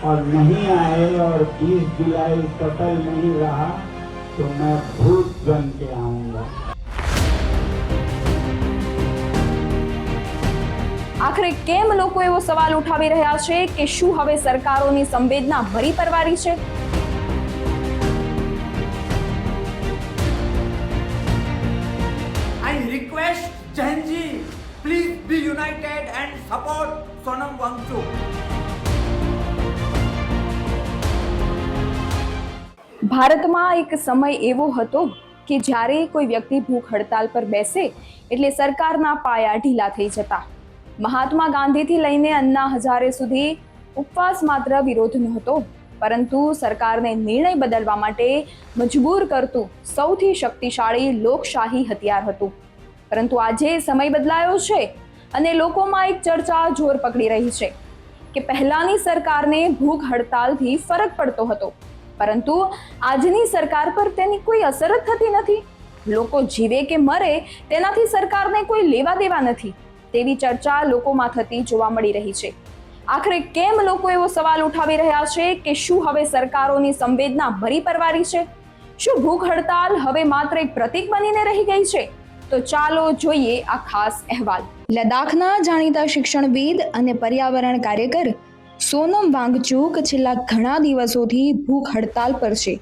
और नहीं आए और 20 जुलाई सफल नहीं रहा तो मैं भूत बन के आऊंगा। આખરે કેમ લોકો એવો સવાલ ઉઠાવી રહ્યા છે કે શું હવે સરકારોની સંવેદના ભરી પરવારી છે? I request Jain ji, please be united and support Sonam Wangchuk. ભારતમાં એક સમય એવો હતો કે જ્યારે કોઈ વ્યક્તિ ભૂખ હડતાલ પર બેસે એટલે સરકારના પાયા ઢીલા થઈ જતા. મહાત્મા ગાંધીથી લઈને અન્ના હઝારે સુધી ઉપવાસ માત્ર વિરોધ નહોતો, પરંતુ સરકારને નિર્ણય બદલવા માટે મજબૂર કરતું સૌથી શક્તિશાળી લોકશાહી હથિયાર હતું. પરંતુ આજે સમય બદલાયો છે અને લોકોમાં એક ચર્ચા જોર પકડી રહી છે કે પહેલાની સરકારને ભૂખ હડતાલથી ફરક પડતો હતો, પરંતુ આજની સરકાર પર તેની કોઈ અસર જ થતી નથી. લોકો જીવે કે મરે તેનાથી સરકારને કોઈ લેવા દેવા નથી તેવી ચર્ચા લોકોમાં થતી જોવા મળી રહી છે. આખરે કેમ લોકો એવો સવાલ ઉઠાવી રહ્યા છે કે શું હવે સરકારોની સંવેદના ભરી પરવારી છે? શું ભૂખ હડતાલ હવે માત્ર એક પ્રતીક બનીને રહી ગઈ છે? તો ચાલો જોઈએ આ ખાસ અહેવાલ. લદ્દાખના જાણીતા શિક્ષણવિદ અને પર્યાવરણ કાર્યકર સોનમ વાંગચુક છેલ્લા ઘણા દિવસોથી ભૂખ હડતાલ પર છે.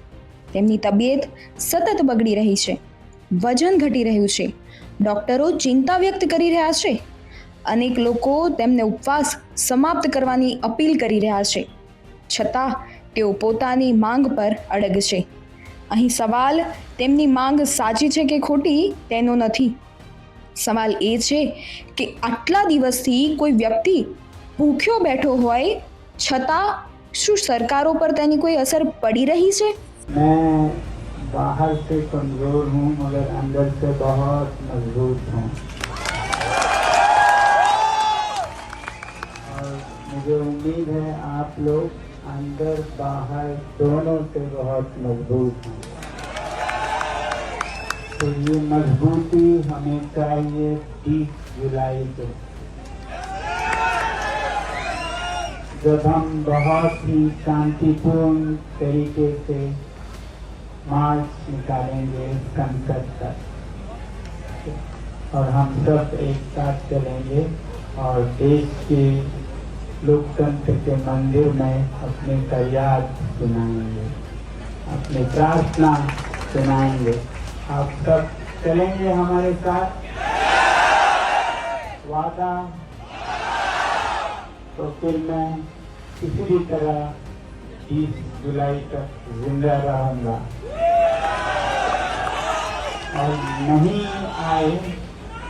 તેમની તબિયત સતત બગડી રહી છે, વજન ઘટી રહ્યું છે, ડોક્ટરો ચિંતા વ્યક્ત કરી રહ્યા છે, અનેક લોકો તેમને ઉપવાસ સમાપ્ત કરવાની અપીલ કરી રહ્યા છે, છતાં તેઓ પોતાની માંગ પર અડગ છે. અહીં સવાલ તેમની માંગ સાચી છે કે ખોટી તેનો નથી. સવાલ એ છે કે આટલા દિવસથી કોઈ વ્યક્તિ ભૂખ્યો બેઠો હોય છતાં શું સરકારો પર તેની કોઈ અસર પડી રહી છે? मैं बाहर से कमजोर हूँ मगर अंदर से बहुत मजबूत हूँ और मुझे उम्मीद है आप लोग अंदर बाहर दोनों से बहुत मजबूत हैं। तो ये मजबूती हमें चाहिए 30 जुलाई को, जब हम बहुत ही शांतिपूर्ण तरीके से मार्च निकालेंगे संकट तक और हम सब एक साथ चलेंगे और देश के लोकतंत्र के मंदिर में अपने फरियाद सुनाएंगे, अपनी प्रार्थना सुनाएंगे। आप सब चलेंगे हमारे साथ? वादा? तो फिर मैं किसी भी तरह 30 जुलाई तक जिंदा रहूंगा और नहीं आए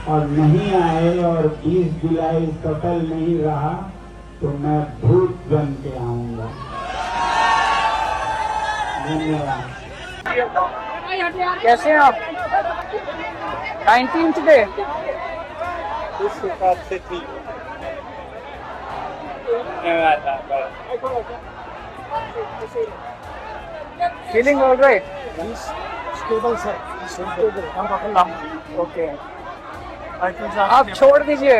और 20 जुलाई सफल नहीं रहा तो मैं भूत बन के आऊंगा। धन्यवाद। कैसे हैं आप? 19th डे इस हिसाब से ठीक। धन्यवाद। Feeling all right? Stable sir, okay, आप छोड़ दीजिए।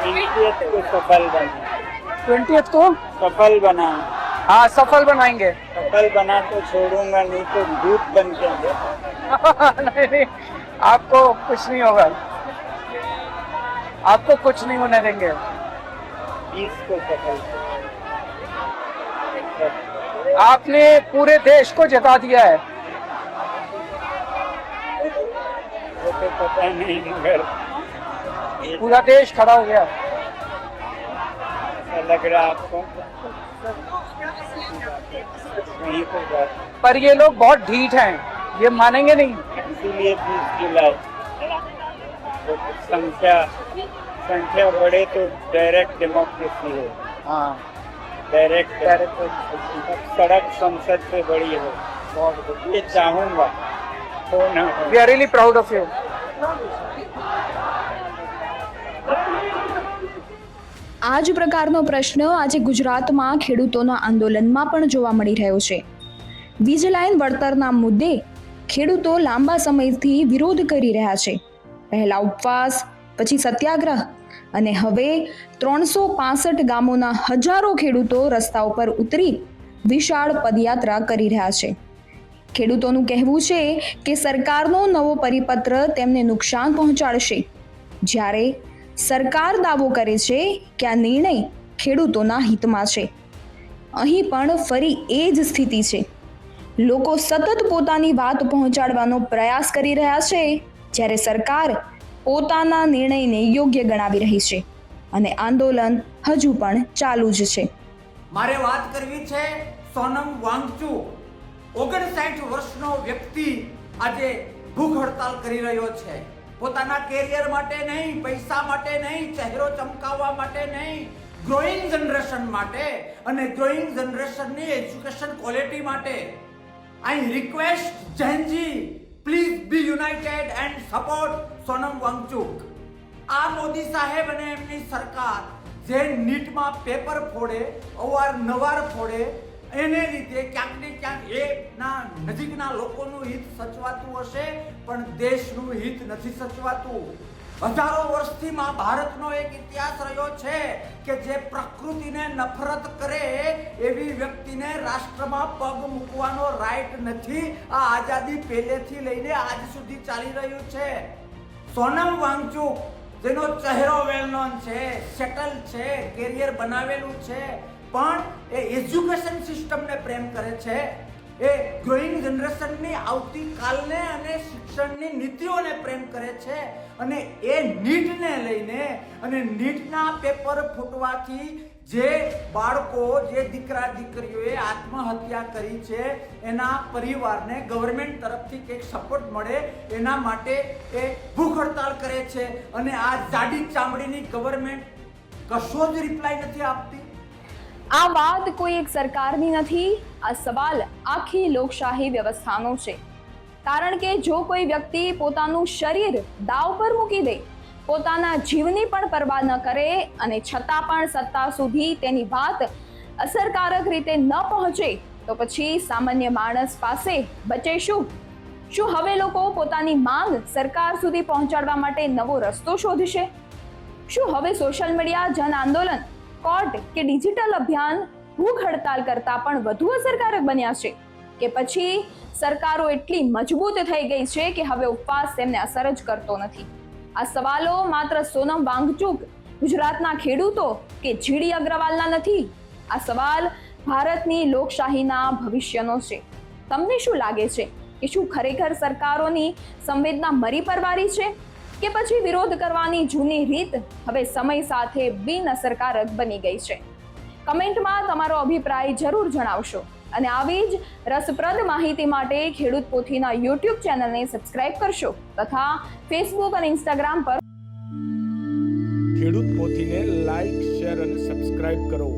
20th को सफल बना, 20th को सफल बना, हाँ सफल बनाएंगे। सफल बना तो छोड़ूंगा, नहीं तो भूत बन के आऊंगा। नहीं, आपको कुछ नहीं होगा, आपको कुछ नहीं होने देंगे। 20 को सफल। आपने पूरे देश को जता दिया है। वो तो पता नहीं मगर पूरा देश खड़ा हो गया। ऐसा लग रहा आपको? नहीं तो बात, पर ये लोग बहुत ढीठ हैं, ये मानेंगे नहीं। इसीलिए 20 जुलाई तो संख्या बढ़े तो डायरेक्ट डेमोक्रेसी हो। हाँ, डायरेक्ट सड़क संसद से बड़ी हो, ये चाहूंगा हो ना हो। We are really proud of you. આ જ પ્રકારનો પ્રશ્ન આજે ગુજરાતમાં ખેડૂતોના આંદોલનમાં પણ જોવા મળી રહ્યો છે. વીજ લાઇન વળતરના મુદ્દે ખેડૂતો લાંબા સમયથી વિરોધ કરી રહ્યા છે. પહેલા ઉપવાસ, પછી સત્યાગ્રહ અને હવે 365 ગામોના હજારો ખેડૂતો રસ્તા ઉપર ઉતરી વિશાળ પદયાત્રા કરી રહ્યા છે. ખેડૂતોનું કહેવું છે કે સરકારનો નવો પરિપત્ર તેમને નુકસાન પહોંચાડશે, જ્યારે સરકાર દાવો કરે છે કે આ નિર્ણય ખેડૂતોના હિતમાં છે. અહીં પણ ફરી એ જ સ્થિતિ છે. લોકો સતત પોતાની વાત પહોંચાડવાનો પ્રયાસ કરી રહ્યા છે, જ્યારે સરકાર પોતાના નિર્ણયને યોગ્ય ગણાવી રહી છે અને આંદોલન હજુ પણ ચાલુ જ છે. મારે વાત કરવી છે સોનમ વાંગચુક, 59 વર્ષનો વ્યક્તિ આજે ભૂખ હડતાલ કરી રહ્યો છે. પોતાના કેરિયર માટે નહીં, પૈસા માટે નહીં, ચહેરો ચમકાવવા માટે નહીં, ગ્રોઈંગ જનરેશન માટે અને ગ્રોઈંગ જનરેશનની એજ્યુકેશન ક્વોલિટી માટે. આઈ રિક્વેસ્ટ જૈનજી, please be united and support Sonam Wangchuk. આ મોદી સાહેબ અને એમની સરકાર જે નીટમાં પેપર ફોડે, અવારનવાર ફોડે, એને લીધે ક્યાંક ને ક્યાંક એના નજીકના લોકોનું હિત સચવાતું હશે, પણ દેશનું હિત નથી સચવાતું. હજારો વર્ષથી ભારતનો એક ઇતિહાસ રહ્યો છે કે જે પ્રકૃતિને નફરત કરે એવી વ્યક્તિને રાષ્ટ્રમાં પગ મૂકવાનો રાઈટ નથી. આ આઝાદી પહેલેથી લઈને આજ સુધી ચાલી રહ્યું છે. સોનમ વાંગચુક, જેનો ચહેરો વેલ નોન છે, સેટલ છે, કેરિયર બનાવેલું છે, પણ એ એજ્યુકેશન સિસ્ટમને પ્રેમ કરે છે, એ ગ્રોઈંગ જનરેશનની આવતીકાલને અને શિક્ષણની નીતિઓને પ્રેમ કરે છે, અને એ નીટને લઈને અને નીટના પેપર ફૂટવાથી જે બાળકો, જે દીકરા દીકરીઓએ આત્મહત્યા કરી છે એના પરિવારને ગવર્મેન્ટ તરફથી કંઈક સપોર્ટ મળે એના માટે એ ભૂખ હડતાલ કરે છે. અને આ જાડી ચામડીની ગવર્મેન્ટ કશો જ રિપ્લાય નથી આપતી. આ વાત કોઈ એક સરકારની નથી, આ સવાલ આખી લોકશાહી વ્યવસ્થાનો છે. કારણ કે જો કોઈ વ્યક્તિ પોતાનું શરીર દાવ પર મૂકી દે, પોતાના જીવની પણ પરવા ન કરે અને છતાં પણ સત્તા સુધી તેની વાત અસરકારક રીતે ન પહોંચે, તો પછી સામાન્ય માણસ પાસે બચે શું? શું હવે લોકો પોતાની માંગ સરકાર સુધી પહોંચાડવા માટે નવો રસ્તો શોધશે? શું હવે સોશિયલ મીડિયા, જન આંદોલન, કોર્ટ કે ડિજિટલ અભિયાન ભૂખ હડતાલ કરતા પણ વધુ અસરકારક બન્યા છે? કે પછી સરકારો એટલી મજબૂત થઈ ગઈ છે કે હવે ઉપવાસ તેમને અસર જ કરતો નથી? આ સવાલો માત્ર સોનમ વાંગચુક, ગુજરાતના ખેડૂતો કે જીડી અગ્રવાલના નથી. આ સવાલ ભારતની લોકશાહીના ભવિષ્યનો છે. તમને શું લાગે છે કે શું ખરેખર સરકારોની સંવેદના મરી પરવારી છે, કે પછી વિરોધ કરવાની જૂની રીત હવે સમય સાથે બિનઅસરકારક બની ગઈ છે? કમેન્ટમાં તમારો અભિપ્રાય જરૂર જણાવશો અને આવી જ રસપ્રદ માહિતી માટે ખેડૂત પોથીના YouTube ચેનલને સબસ્ક્રાઇબ કરશો તથા Facebook અને Instagram પર ખેડૂત પોથીને લાઈક, શેર અને સબસ્ક્રાઇબ કરો.